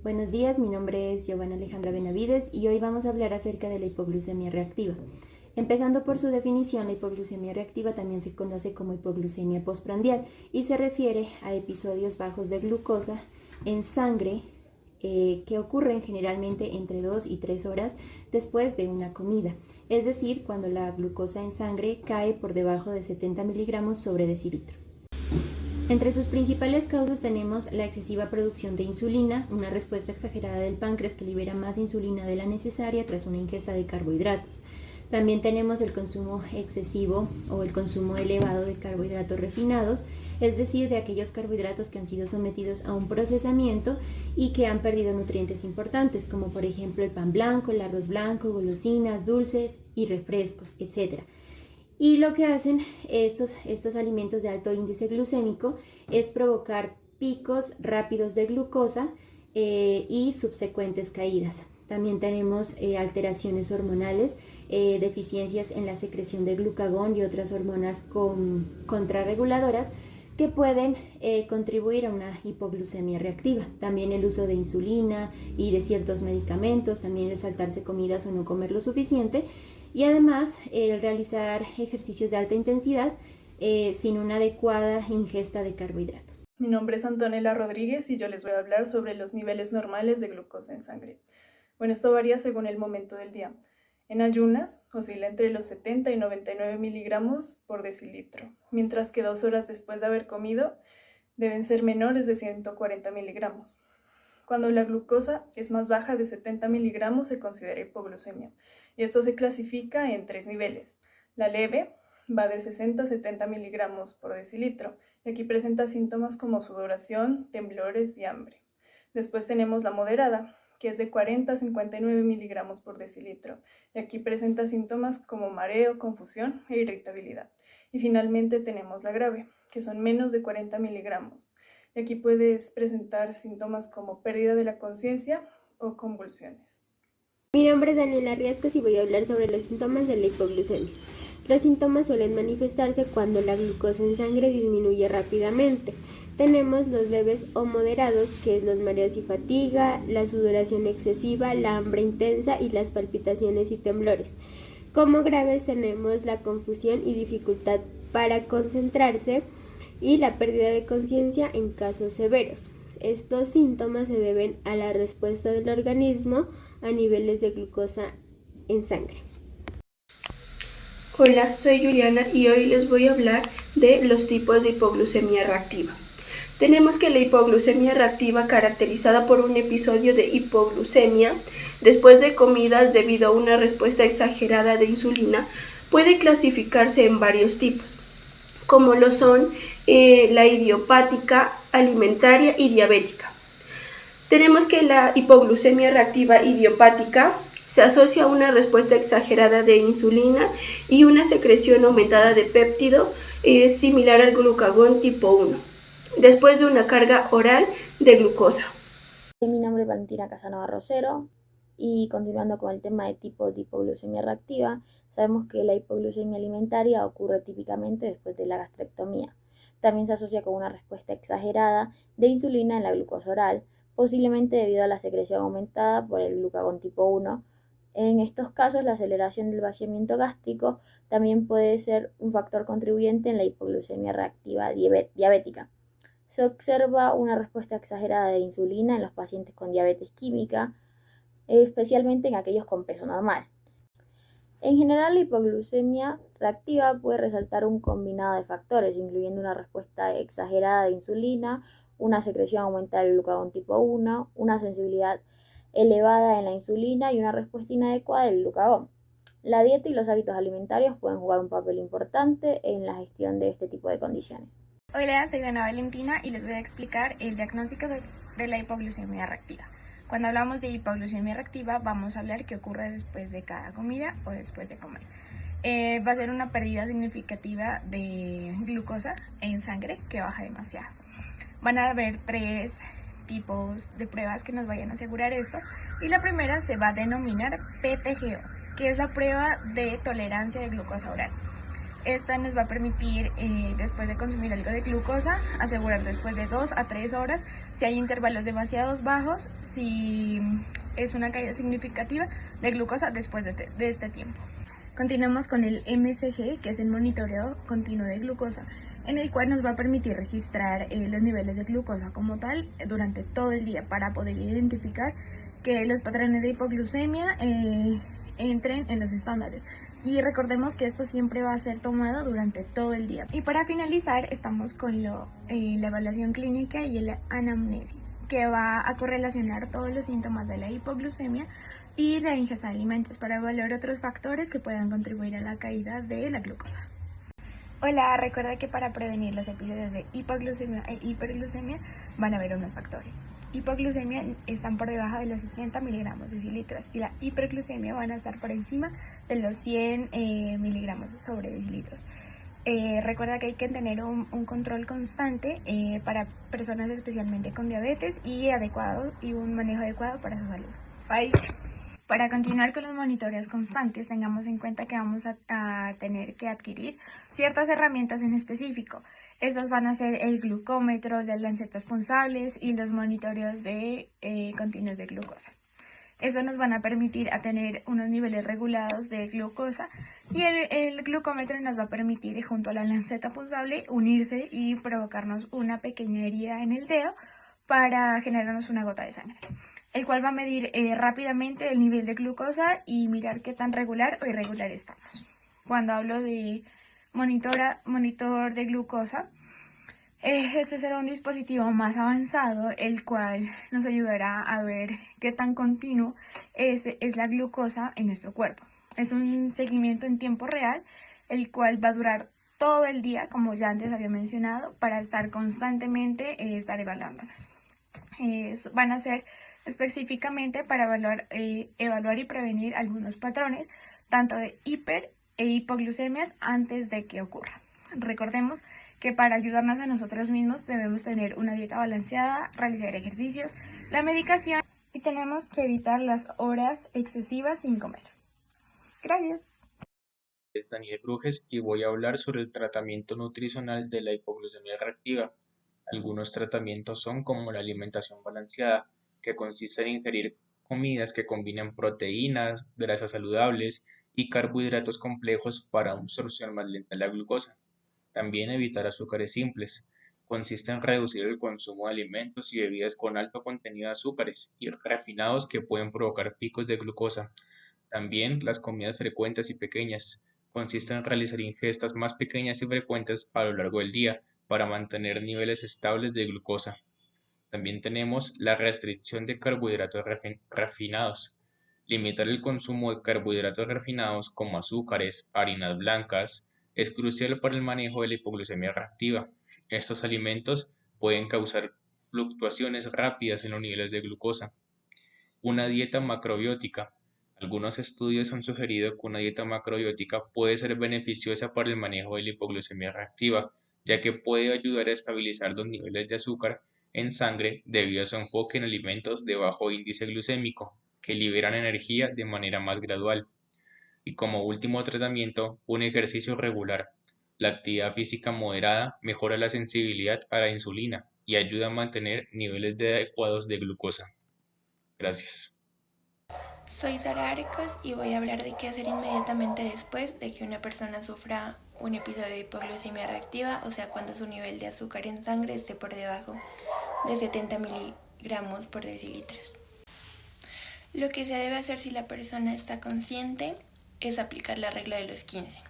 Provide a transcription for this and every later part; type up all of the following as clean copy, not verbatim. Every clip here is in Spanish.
Buenos días, mi nombre es Giovanna Alejandra Benavides y hoy vamos a hablar acerca de la hipoglucemia reactiva. Empezando por su definición, la hipoglucemia reactiva también se conoce como hipoglucemia postprandial y se refiere a episodios bajos de glucosa en sangre que ocurren generalmente entre 2 y 3 horas después de una comida, es decir, cuando la glucosa en sangre cae por debajo de 70 miligramos sobre decilitro. Entre sus principales causas tenemos la excesiva producción de insulina, una respuesta exagerada del páncreas que libera más insulina de la necesaria tras una ingesta de carbohidratos. También tenemos el consumo excesivo o el consumo elevado de carbohidratos refinados, es decir, de aquellos carbohidratos que han sido sometidos a un procesamiento y que han perdido nutrientes importantes, como por ejemplo el pan blanco, el arroz blanco, golosinas, dulces y refrescos, etc. Y lo que hacen estos alimentos de alto índice glucémico es provocar picos rápidos de glucosa y subsecuentes caídas. También tenemos alteraciones hormonales, deficiencias en la secreción de glucagón y otras hormonas contrarreguladoras que pueden contribuir a una hipoglucemia reactiva. También el uso de insulina y de ciertos medicamentos, también el saltarse comidas o no comer lo suficiente, y además el realizar ejercicios de alta intensidad sin una adecuada ingesta de carbohidratos. Mi nombre es Antonella Rodríguez y yo les voy a hablar sobre los niveles normales de glucosa en sangre. Bueno, esto varía según el momento del día. En ayunas oscila entre los 70 y 99 miligramos por decilitro, mientras que 2 horas después de haber comido deben ser menores de 140 miligramos. Cuando la glucosa es más baja de 70 miligramos se considera hipoglucemia, y esto se clasifica en 3 niveles. La leve va de 60 a 70 miligramos por decilitro, y aquí presenta síntomas como sudoración, temblores y hambre. Después tenemos la moderada, que es de 40 a 59 miligramos por decilitro, y aquí presenta síntomas como mareo, confusión e irritabilidad. Y finalmente tenemos la grave, que son menos de 40 miligramos, y aquí puedes presentar síntomas como pérdida de la conciencia o convulsiones. Mi nombre es Daniela Riascos y voy a hablar sobre los síntomas de la hipoglucemia. Los síntomas suelen manifestarse cuando la glucosa en sangre disminuye rápidamente. Tenemos los leves o moderados, que es los mareos y fatiga, la sudoración excesiva, la hambre intensa y las palpitaciones y temblores. Como graves tenemos la confusión y dificultad para concentrarse y la pérdida de conciencia en casos severos. Estos síntomas se deben a la respuesta del organismo a niveles de glucosa en sangre. Hola, soy Juliana y hoy les voy a hablar de los tipos de hipoglucemia reactiva. Tenemos que la hipoglucemia reactiva, caracterizada por un episodio de hipoglucemia después de comidas debido a una respuesta exagerada de insulina, puede clasificarse en varios tipos, como lo son la idiopática, alimentaria y diabética. Tenemos que la hipoglucemia reactiva idiopática se asocia a una respuesta exagerada de insulina y una secreción aumentada de péptido similar al glucagón tipo 1, después de una carga oral de glucosa. Mi nombre es Valentina Casanova Rosero y continuando con el tema de tipos de hipoglucemia reactiva, sabemos que la hipoglucemia alimentaria ocurre típicamente después de la gastrectomía. También se asocia con una respuesta exagerada de insulina en la glucosa oral, posiblemente debido a la secreción aumentada por el glucagón tipo 1. En estos casos, la aceleración del vaciamiento gástrico también puede ser un factor contribuyente en la hipoglucemia reactiva diabética. Se observa una respuesta exagerada de insulina en los pacientes con diabetes química, especialmente en aquellos con peso normal. En general, la hipoglucemia reactiva puede resaltar un combinado de factores, incluyendo una respuesta exagerada de insulina, una secreción aumentada del glucagón tipo 1, una sensibilidad elevada en la insulina y una respuesta inadecuada del glucagón. La dieta y los hábitos alimentarios pueden jugar un papel importante en la gestión de este tipo de condiciones. Hola, soy Ana Valentina y les voy a explicar el diagnóstico de la hipoglucemia reactiva. Cuando hablamos de hipoglucemia reactiva, vamos a hablar qué ocurre después de cada comida o después de comer. Va a ser una pérdida significativa de glucosa en sangre que baja demasiado. Van a haber 3 tipos de pruebas que nos vayan a asegurar esto, y la primera se va a denominar PTGO, que es la prueba de tolerancia de glucosa oral. Esta nos va a permitir, después de consumir algo de glucosa, asegurar después de 2 a 3 horas si hay intervalos demasiado bajos, si es una caída significativa de glucosa después de este tiempo. Continuamos con el MCG, que es el monitoreo continuo de glucosa, en el cual nos va a permitir registrar los niveles de glucosa como tal durante todo el día para poder identificar que los patrones de hipoglucemia entren en los estándares. Y recordemos que esto siempre va a ser tomado durante todo el día. Y para finalizar estamos con la evaluación clínica y la anamnesis, que va a correlacionar todos los síntomas de la hipoglucemia y la ingesta de alimentos para evaluar otros factores que puedan contribuir a la caída de la glucosa. Hola, recuerda que para prevenir los episodios de hipoglucemia e hiperglucemia van a haber unos factores. Hipoglucemia están por debajo de los 70 miligramos decilitros y la hiperglucemia van a estar por encima de los 100 miligramos sobre decilitros. Recuerda que hay que tener un control constante para personas especialmente con diabetes y un manejo adecuado para su salud. Bye. Para continuar con los monitoreos constantes, tengamos en cuenta que vamos a tener que adquirir ciertas herramientas en específico. Estas van a ser el glucómetro, las lancetas punzables y los monitoreos de continuos de glucosa. Estos nos van a permitir a tener unos niveles regulados de glucosa y el glucómetro nos va a permitir, junto a la lanceta punzable, unirse y provocarnos una pequeña herida en el dedo para generarnos una gota de sangre, el cual va a medir rápidamente el nivel de glucosa y mirar qué tan regular o irregular estamos. Cuando hablo de monitor de glucosa, este será un dispositivo más avanzado, el cual nos ayudará a ver qué tan continuo es la glucosa en nuestro cuerpo. Es un seguimiento en tiempo real, el cual va a durar todo el día, como ya antes había mencionado, para estar constantemente evaluándonos. Van a ser específicamente para evaluar y prevenir algunos patrones, tanto de hiper e hipoglucemias antes de que ocurra. Recordemos que para ayudarnos a nosotros mismos debemos tener una dieta balanceada, realizar ejercicios, la medicación y tenemos que evitar las horas excesivas sin comer. Gracias. Es Daniel Brujes y voy a hablar sobre el tratamiento nutricional de la hipoglucemia reactiva. Algunos tratamientos son como la alimentación balanceada, que consiste en ingerir comidas que combinan proteínas, grasas saludables y carbohidratos complejos para una absorción más lenta de la glucosa. También evitar azúcares simples. Consiste en reducir el consumo de alimentos y bebidas con alto contenido de azúcares y refinados que pueden provocar picos de glucosa. También las comidas frecuentes y pequeñas. Consiste en realizar ingestas más pequeñas y frecuentes a lo largo del día para mantener niveles estables de glucosa. También tenemos la restricción de carbohidratos refinados. Limitar el consumo de carbohidratos refinados como azúcares, harinas blancas, es crucial para el manejo de la hipoglucemia reactiva. Estos alimentos pueden causar fluctuaciones rápidas en los niveles de glucosa. Una dieta macrobiótica. Algunos estudios han sugerido que una dieta macrobiótica puede ser beneficiosa para el manejo de la hipoglucemia reactiva, ya que puede ayudar a estabilizar los niveles de azúcar en sangre debido a su enfoque en alimentos de bajo índice glucémico, que liberan energía de manera más gradual. Y como último tratamiento, un ejercicio regular. La actividad física moderada mejora la sensibilidad a la insulina y ayuda a mantener niveles adecuados de glucosa. Gracias. Soy Sara Arcos y voy a hablar de qué hacer inmediatamente después de que una persona sufra un episodio de hipoglucemia reactiva, o sea, cuando su nivel de azúcar en sangre esté por debajo de 70 miligramos por decilitros. Lo que se debe hacer si la persona está consciente es aplicar la regla de los 15.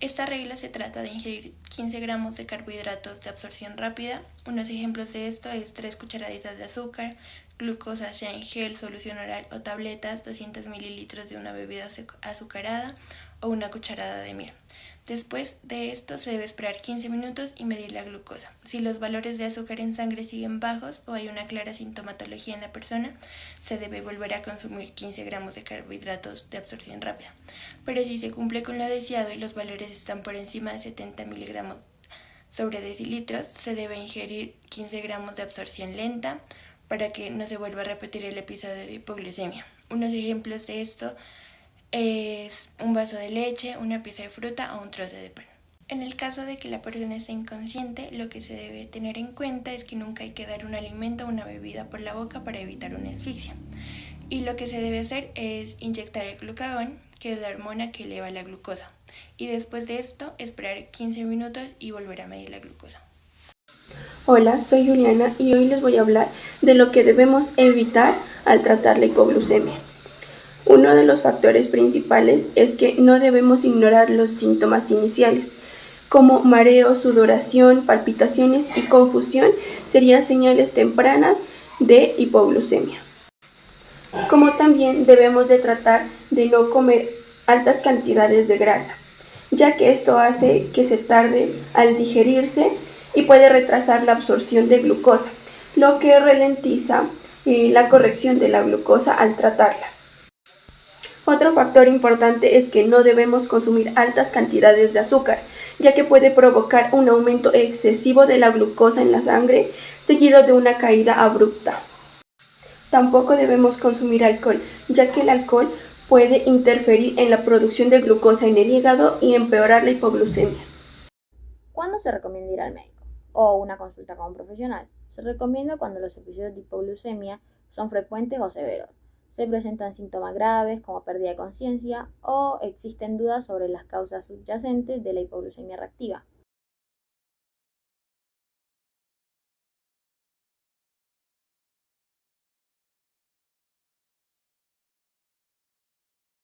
Esta regla se trata de ingerir 15 gramos de carbohidratos de absorción rápida. Unos ejemplos de esto es 3 cucharaditas de azúcar, glucosa sea en gel, solución oral o tabletas, 200 mililitros de una bebida azucarada o una cucharada de miel. Después de esto se debe esperar 15 minutos y medir la glucosa. Si los valores de azúcar en sangre siguen bajos o hay una clara sintomatología en la persona, se debe volver a consumir 15 gramos de carbohidratos de absorción rápida. Pero si se cumple con lo deseado y los valores están por encima de 70 miligramos sobre decilitros, se debe ingerir 15 gramos de absorción lenta para que no se vuelva a repetir el episodio de hipoglucemia. Unos ejemplos de esto es un vaso de leche, una pieza de fruta o un trozo de pan. En el caso de que la persona esté inconsciente, lo que se debe tener en cuenta es que nunca hay que dar un alimento o una bebida por la boca para evitar una asfixia. Y lo que se debe hacer es inyectar el glucagón, que es la hormona que eleva la glucosa. Y después de esto, esperar 15 minutos y volver a medir la glucosa. Hola, soy Juliana y hoy les voy a hablar de lo que debemos evitar al tratar la hipoglucemia. Uno de los factores principales es que no debemos ignorar los síntomas iniciales, como mareo, sudoración, palpitaciones y confusión serían señales tempranas de hipoglucemia. Como también debemos de tratar de no comer altas cantidades de grasa, ya que esto hace que se tarde al digerirse y puede retrasar la absorción de glucosa, lo que ralentiza la corrección de la glucosa al tratarla. Otro factor importante es que no debemos consumir altas cantidades de azúcar, ya que puede provocar un aumento excesivo de la glucosa en la sangre, seguido de una caída abrupta. Tampoco debemos consumir alcohol, ya que el alcohol puede interferir en la producción de glucosa en el hígado y empeorar la hipoglucemia. ¿Cuándo se recomienda ir al médico o una consulta con un profesional? Se recomienda cuando los episodios de hipoglucemia son frecuentes o severos, se presentan síntomas graves como pérdida de conciencia o existen dudas sobre las causas subyacentes de la hipoglucemia reactiva.